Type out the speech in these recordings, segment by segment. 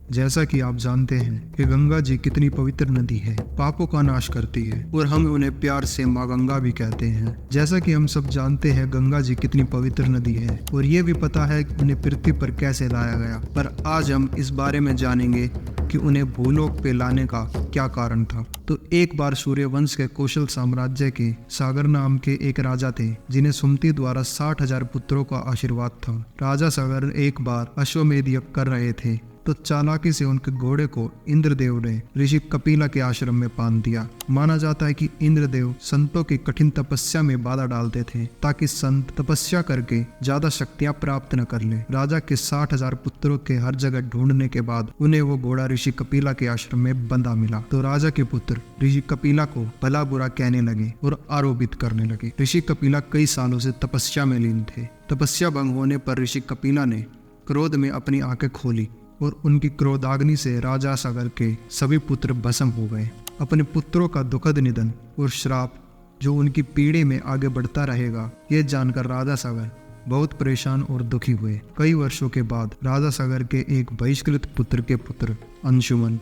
जैसा कि आप जानते हैं कि गंगा जी कितनी पवित्र नदी है, पापों का नाश करती है और हम उन्हें प्यार से माँ गंगा भी कहते हैं। जैसा कि हम सब जानते हैं गंगा जी कितनी पवित्र नदी है और ये भी पता है कि उन्हें पृथ्वी पर कैसे लाया गया। पर आज हम इस बारे में जानेंगे कि उन्हें भूलोक पे लाने का क्या कारण था। तो एक बार सूर्यवंश के कौशल साम्राज्य के सागर नाम के एक राजा थे जिन्हें सुमति द्वारा 60,000 पुत्रों का आशीर्वाद था। राजा सागर एक बार अश्वमेध यज्ञ कर रहे थे तो चालाकी से उनके घोड़े को इंद्रदेव ने ऋषि कपिला के आश्रम में बांध दिया। माना जाता है कि इंद्रदेव संतों की कठिन तपस्या में बाधा डालते थे ताकि संत तपस्या करके ज्यादा शक्तियां प्राप्त न कर ले। राजा के 60,000 पुत्रों के हर जगह ढूंढने के बाद उन्हें वो घोड़ा ऋषि कपिला के आश्रम में बंधा मिला। तो राजा के पुत्र ऋषि कपिला को भला बुरा कहने लगे और आरोपित करने लगे। ऋषि कपिला कई सालों से तपस्या में लीन थे। तपस्या भंग होने पर ऋषि कपिला ने क्रोध में अपनी आंखें खोली और उनकी क्रोधाग्नि से राजा सागर के सभी पुत्र भस्म हो गए। अपने पुत्रों का दुखद निधन और श्राप जो उनकी पीढ़ी में आगे बढ़ता रहेगा, ये जानकर राजा सागर बहुत परेशान और दुखी हुए। कई वर्षों के बाद राजा सागर के एक बहिष्कृत पुत्र के पुत्र अंशुमन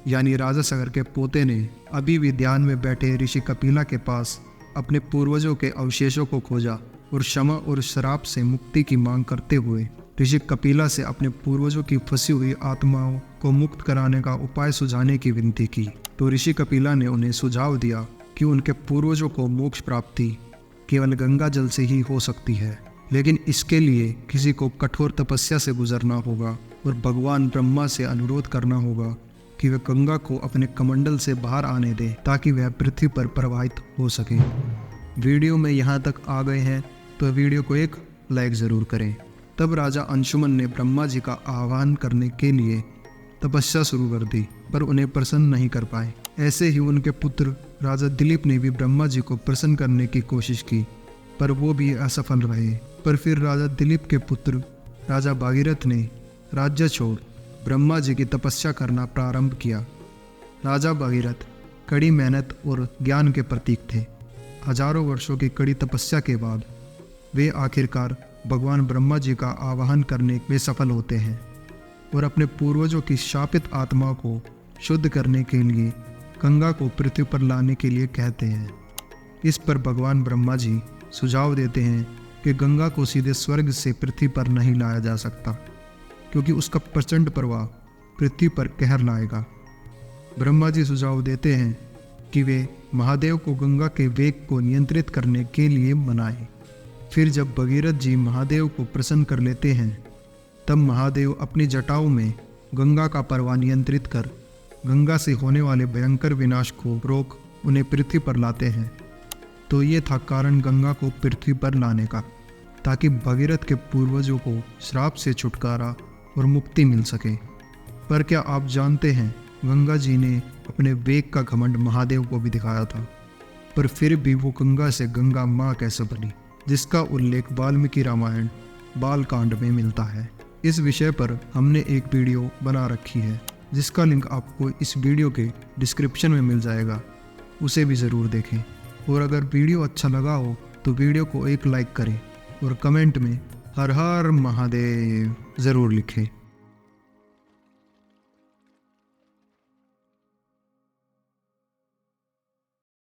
यानी राजा सागर के पोते ने अभी भी ध्यान में बैठे ऋषि कपिला के पास अपने पूर्वजों के अवशेषों को खोजा और क्षमा और श्राप से मुक्ति की मांग करते हुए ऋषि कपिला से अपने पूर्वजों की फंसी हुई आत्माओं को मुक्त कराने का उपाय सुझाने की विनती की। तो ऋषि कपिला ने उन्हें सुझाव दिया कि उनके पूर्वजों को मोक्ष प्राप्ति केवल गंगा जल से ही हो सकती है, लेकिन इसके लिए किसी को कठोर तपस्या से गुजरना होगा और भगवान ब्रह्मा से अनुरोध करना होगा कि वे गंगा को अपने कमंडल से बाहर आने दें ताकि वह पृथ्वी पर प्रवाहित हो सके। वीडियो में यहाँ तक आ गए हैं तो वीडियो को एक लाइक ज़रूर करें। तब राजा अंशुमन ने ब्रह्मा जी का आह्वान करने के लिए तपस्या शुरू कर दी, पर उन्हें प्रसन्न नहीं कर पाए। ऐसे ही उनके पुत्र राजा दिलीप ने भी ब्रह्मा जी को प्रसन्न करने की कोशिश की, पर वो भी असफल रहे। पर फिर राजा दिलीप के पुत्र राजा भागीरथ ने राज्य छोड़ ब्रह्मा जी की तपस्या करना प्रारंभ किया। राजा भागीरथ कड़ी मेहनत और ज्ञान के प्रतीक थे। हजारों वर्षों की कड़ी तपस्या के बाद वे आखिरकार भगवान ब्रह्मा जी का आवाहन करने में सफल होते हैं और अपने पूर्वजों की शापित आत्मा को शुद्ध करने के लिए गंगा को पृथ्वी पर लाने के लिए कहते हैं। इस पर भगवान ब्रह्मा जी सुझाव देते हैं कि गंगा को सीधे स्वर्ग से पृथ्वी पर नहीं लाया जा सकता, क्योंकि उसका प्रचंड प्रवाह पृथ्वी पर कहर लाएगा। ब्रह्मा जी सुझाव देते हैं कि वे महादेव को गंगा के वेग को नियंत्रित करने के लिए मनाएं। फिर जब भगीरथ जी महादेव को प्रसन्न कर लेते हैं, तब महादेव अपनी जटाओं में गंगा का प्रवाह नियंत्रित कर गंगा से होने वाले भयंकर विनाश को रोक उन्हें पृथ्वी पर लाते हैं। तो ये था कारण गंगा को पृथ्वी पर लाने का, ताकि भगीरथ के पूर्वजों को श्राप से छुटकारा और मुक्ति मिल सके। पर क्या आप जानते हैं गंगा जी ने अपने वेग का घमंड महादेव को भी दिखाया था, पर फिर भी वो गंगा से गंगा माँ कैसे बनी, जिसका उल्लेख वाल्मीकि रामायण बालकांड में मिलता है। इस विषय पर हमने एक वीडियो बना रखी है, जिसका लिंक आपको इस वीडियो के डिस्क्रिप्शन में मिल जाएगा, उसे भी ज़रूर देखें। और अगर वीडियो अच्छा लगा हो तो वीडियो को एक लाइक करें और कमेंट में हर हर महादेव ज़रूर लिखें।